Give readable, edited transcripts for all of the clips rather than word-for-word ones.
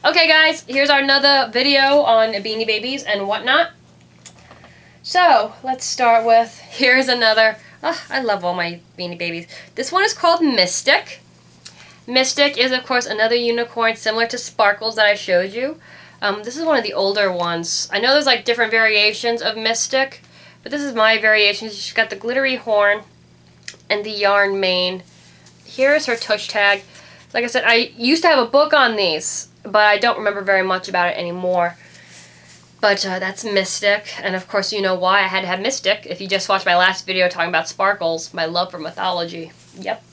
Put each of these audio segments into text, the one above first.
Okay guys, here's our another video on Beanie Babies and whatnot. So, let's start with, here's another, I love all my Beanie Babies. This one is called Mystic. Mystic is of course another unicorn similar to Sparkles that I showed you. This is one of the older ones. I know there's like different variations of Mystic, but this is my variation. She's got the glittery horn and the yarn mane. Here's her tush tag. Like I said, I used to have a book on these, but I don't remember very much about it anymore. But that's Mystic, and of course you know why I had to have Mystic. If you just watched my last video talking about Sparkles, my love for mythology. Yep.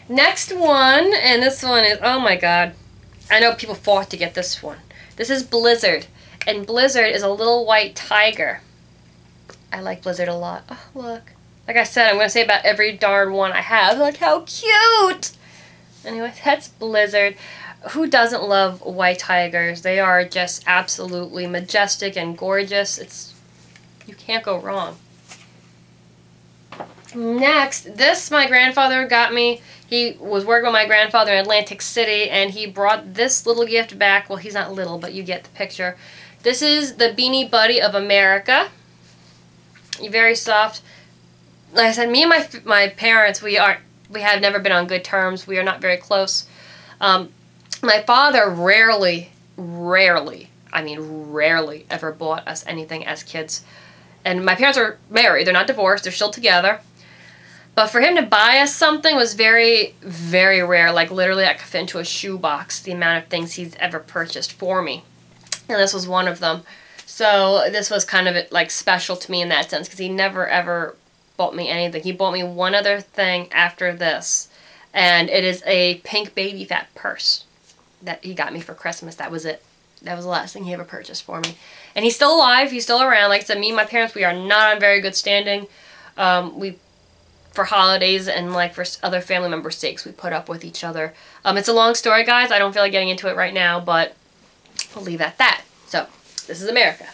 Next one, and this one is, oh my god. I know people fought to get this one. This is Blizzard, and Blizzard is a little white tiger. I like Blizzard a lot. Oh, look. Like I said, I'm going to say about every darn one I have. Look how cute! Anyway, that's Blizzard. Who doesn't love white tigers? They are just absolutely majestic and gorgeous. You can't go wrong. Next, this my grandfather got me. He was working with my grandfather in Atlantic City, and he brought this little gift back. Well, he's not little, but you get the picture. This is the Beanie Buddy of America. Very soft. Like I said, me and my parents, we have never been on good terms. We are not very close. My father rarely ever bought us anything as kids. And my parents are married. They're not divorced. They're still together. But for him to buy us something was very, very rare. Like literally I could fit into a shoebox the amount of things he's ever purchased for me. And this was one of them. So this was kind of like special to me in that sense because he never ever bought me anything. He bought me one other thing after this, and it is a pink baby fat purse that he got me for Christmas. That was it. That was the last thing he ever purchased for me. And he's still alive. He's still around. Like I said, me and my parents, we are not on very good standing. For holidays and like for other family members' sakes, we put up with each other. It's a long story, guys. I don't feel like getting into it right now, but we'll leave it at that. So, this is America.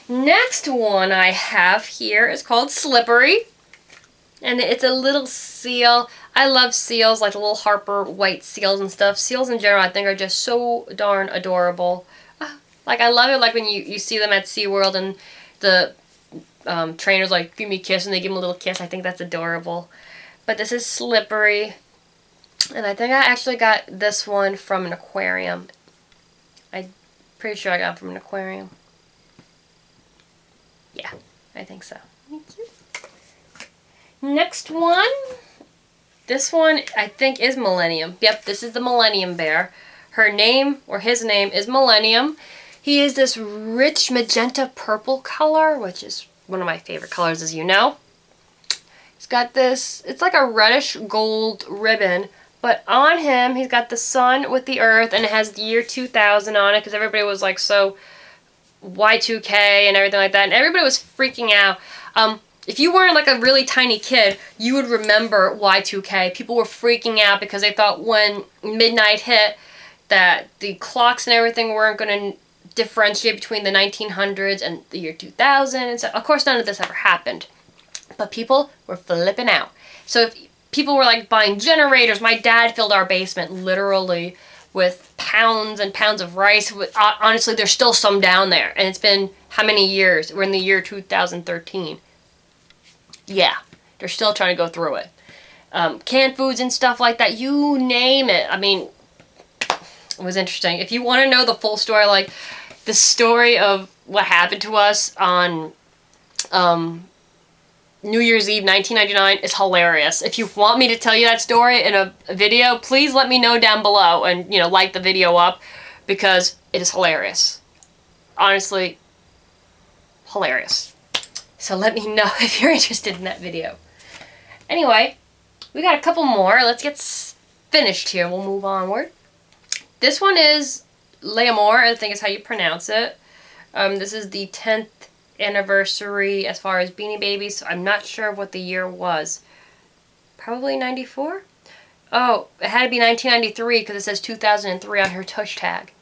Next one I have here is called Slippery. And it's a little seal. I love seals, like the little Harper white seals and stuff. Seals in general I think are just so darn adorable. Like I love it like when you see them at SeaWorld and the trainers like give me a kiss and they give them a little kiss. I think that's adorable. But this is Slippery. And I think I actually got this one from an aquarium. I'm pretty sure I got it from an aquarium. Yeah, I think so. Thank you. Next one. This one, I think, is Millennium. Yep, this is the Millennium Bear. Her name, or his name, is Millennium. He is this rich magenta purple color, which is one of my favorite colors, as you know. He's got this, it's like a reddish gold ribbon, but on him, he's got the sun with the earth, and it has the year 2000 on it, because everybody was like so Y2K and everything like that, and everybody was freaking out. If you weren't like a really tiny kid, you would remember Y2K. People were freaking out because they thought when midnight hit that the clocks and everything weren't going to differentiate between the 1900s and the year 2000. And so, of course, none of this ever happened. But people were flipping out. So if people were like buying generators, my dad filled our basement literally with pounds and pounds of rice. Honestly, there's still some down there. And it's been how many years? We're in the year 2013. Yeah, they're still trying to go through it. Canned foods and stuff like that, you name it. I mean, it was interesting. If you want to know the full story, like the story of what happened to us on New Year's Eve 1999 is hilarious. If you want me to tell you that story in a video, please let me know down below and, you know, like the video up because it is hilarious. Honestly, hilarious. So let me know if you're interested in that video. Anyway, we got a couple more. Let's get finished here. We'll move onward. This one is L'Amour, I think is how you pronounce it. This is the 10th anniversary as far as Beanie Babies. So I'm not sure what the year was. Probably 94? Oh, it had to be 1993 because it says 2003 on her tush tag.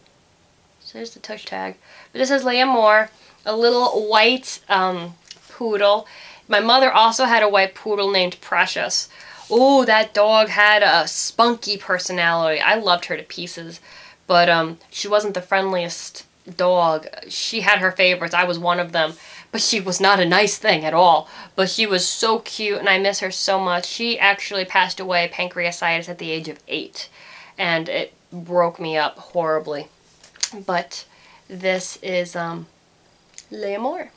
So there's the tush tag. But this is L'Amour, a little white poodle. My mother also had a white poodle named Precious. Oh, that dog had a spunky personality. I loved her to pieces, but she wasn't the friendliest dog. She had her favorites. I was one of them, but she was not a nice thing at all. But she was so cute, and I miss her so much. She actually passed away pancreatitis at the age of 8, and it broke me up horribly. But this is L'Amour.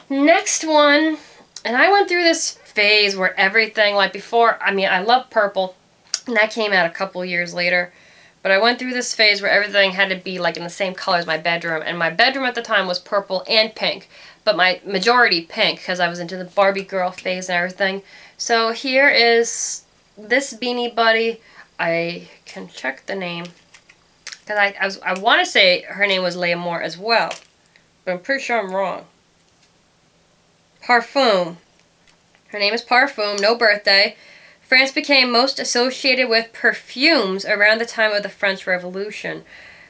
Next one, and I went through this phase where everything, like before, I mean, I love purple, and that came out a couple years later, but I went through this phase where everything had to be like in the same color as my bedroom, and my bedroom at the time was purple and pink, but my majority pink, because I was into the Barbie girl phase and everything. So here is this Beanie Buddy. I can check the name, because I want to say her name was L'Amour as well, but I'm pretty sure I'm wrong. Parfum. Her name is Parfum, no birthday. France became most associated with perfumes around the time of the French Revolution.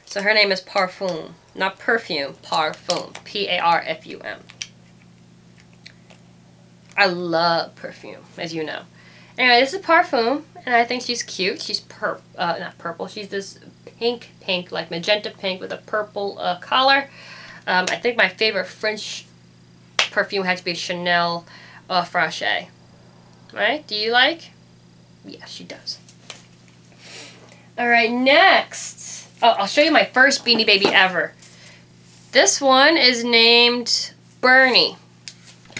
So her name is Parfum, not perfume, Parfum. P-A-R-F-U-M. I love perfume, as you know. Anyway, this is Parfum, and I think she's cute. She's not purple. She's this pink, like magenta pink with a purple collar. I think my favorite French perfume had to be Chanel Francais. Right? Do you like? Yeah, she does. Alright, next. Oh, I'll show you my first Beanie Baby ever. This one is named Bernie.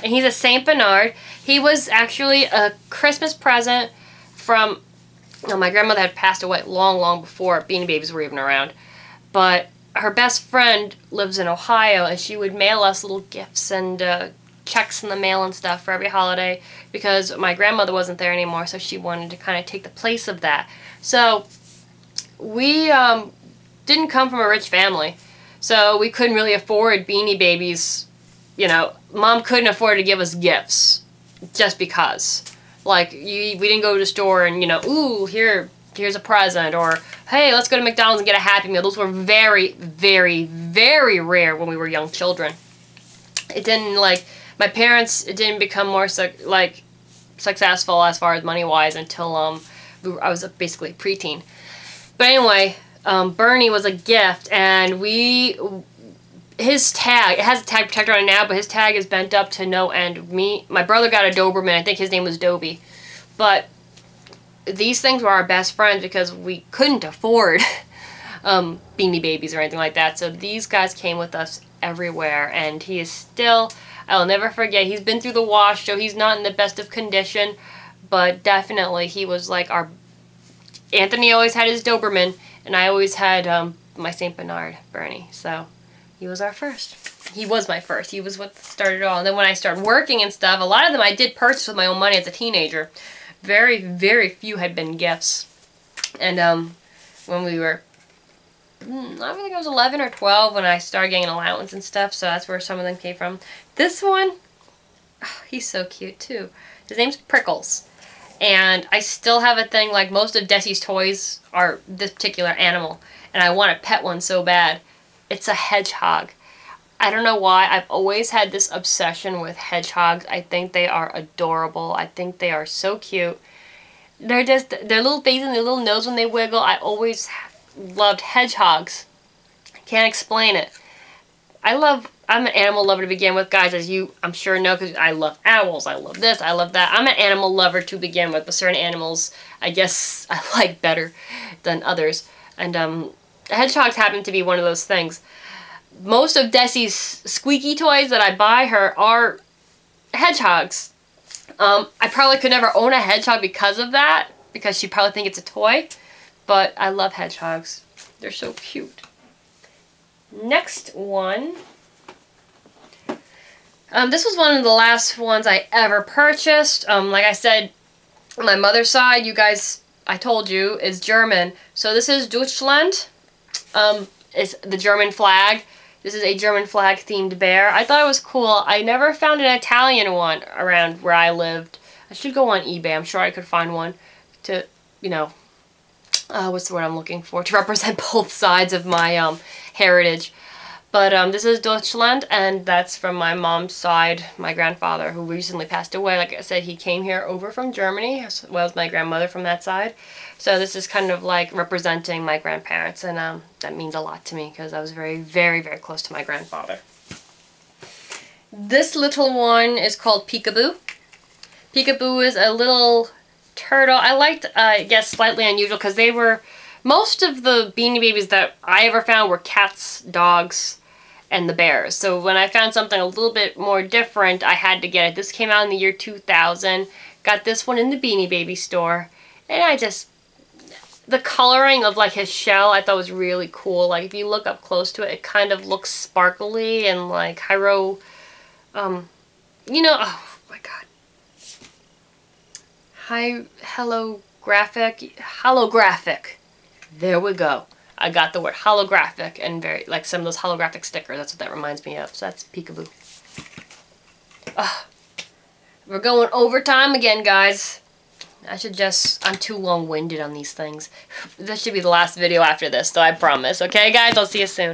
And he's a Saint Bernard. He was actually a Christmas present from... No, my grandmother had passed away long before Beanie Babies were even around. But her best friend lives in Ohio, and she would mail us little gifts and checks in the mail and stuff for every holiday, because my grandmother wasn't there anymore, so she wanted to kind of take the place of that. So we didn't come from a rich family, so we couldn't really afford Beanie Babies. You know, Mom couldn't afford to give us gifts just because. Like, we didn't go to the store and, you know, ooh, here's a present, or hey, let's go to McDonald's and get a Happy Meal. Those were very, very, very rare when we were young children. It didn't, like, my parents, it didn't become more, like, successful as far as money-wise until, I was basically preteen. But anyway, Bernie was a gift, and his tag, it has a tag protector on it now, but his tag is bent up to no end. My brother got a Doberman, I think his name was Dobie. But these things were our best friends because we couldn't afford Beanie Babies or anything like that. So these guys came with us everywhere, and he is still, I'll never forget, he's been through the wash, so he's not in the best of condition, but definitely he was like our, Anthony always had his Doberman, and I always had my St. Bernard, Bernie. So he was our first. He was my first. He was what started it all. And then when I started working and stuff, a lot of them I did purchase with my own money as a teenager. Very, very few had been gifts. And when we were, I think I was 11 or 12 when I started getting an allowance and stuff, so that's where some of them came from. This one, oh, he's so cute too. His name's Prickles. And I still have a thing, like most of Desi's toys are this particular animal, and I want to pet one so bad. It's a hedgehog. I don't know why. I've always had this obsession with hedgehogs. I think they are adorable. I think they are so cute. They're just, their little face and their little nose when they wiggle. I always loved hedgehogs. I can't explain it. I'm an animal lover to begin with, guys, as you, I'm sure, know, because I love owls. I love this. I love that. I'm an animal lover to begin with, but certain animals, I guess, I like better than others. And hedgehogs happen to be one of those things. Most of Desi's squeaky toys that I buy her are hedgehogs. I probably could never own a hedgehog because of that, because she'd probably think it's a toy, but I love hedgehogs. They're so cute. Next one. This was one of the last ones I ever purchased. Like I said, my mother's side, you guys, I told you, is German. So this is Deutschland. It's the German flag. This is a German flag themed bear. I thought it was cool. I never found an Italian one around where I lived. I should go on eBay. I'm sure I could find one to, you know, what's the word I'm looking for? To represent both sides of my heritage. But this is Deutschland, and that's from my mom's side. My grandfather, who recently passed away, like I said, he came here over from Germany, as well as my grandmother from that side. So this is kind of like representing my grandparents, and that means a lot to me because I was very, very, very close to my grandfather. This little one is called Peekaboo. Peekaboo is a little turtle. I liked, I guess, slightly unusual because they were, most of the Beanie Babies that I ever found were cats, dogs, and the bears. So when I found something a little bit more different, I had to get it. This came out in the year 2000. Got this one in the Beanie Baby store. And I just, the coloring of like his shell I thought was really cool. Like if you look up close to it, it kind of looks sparkly and like you know, oh my god. Holographic. There we go. I got the word holographic, and very, like some of those holographic stickers, that's what that reminds me of. So that's Peekaboo. We're going overtime again, guys. I'm too long-winded on these things. This should be the last video after this, so I promise. Okay, guys? I'll see you soon.